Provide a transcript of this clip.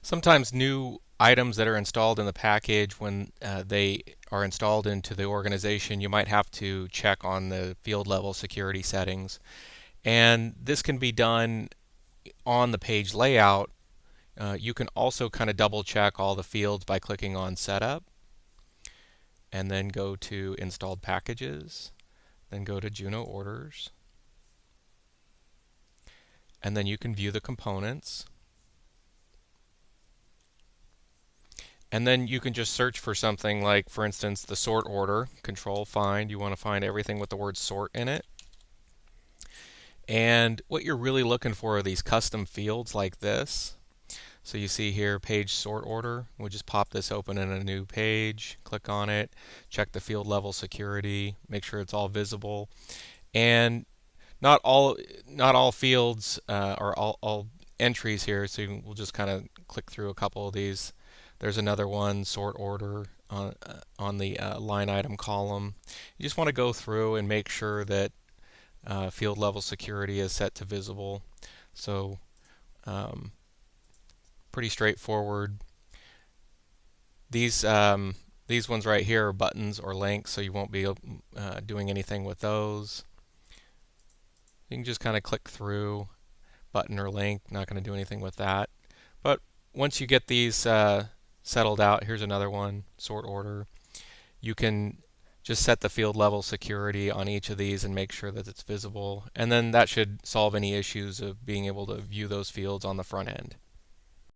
Sometimes new items that are installed in the package, when they are installed into the organization, you might have to check on the field level security settings. And this can be done on the page layout. You can also kind of double check all the fields by clicking on Setup, and then go to Installed Packages, then go to Juno Orders, and then you can view the components. And then you can just search for something like, for instance, the sort order. Control find. You want to find everything with the word sort in it. And what you're really looking for are these custom fields like this. So you see here, page sort order. We'll just pop this open in a new page, click on it, check the field level security, make sure it's all visible. And not all fields or all entries here, so we'll just kind of click through a couple of these. There's another one, sort order, on the line item column. You just want to go through and make sure that field level security is set to visible. So pretty straightforward. These ones right here are buttons or links, so you won't be doing anything with those. You can just kind of click through, button or link, not going to do anything with that. But once you get these settled out, here's another one, sort order. You can just set the field level security on each of these and make sure that it's visible. And then that should solve any issues of being able to view those fields on the front end.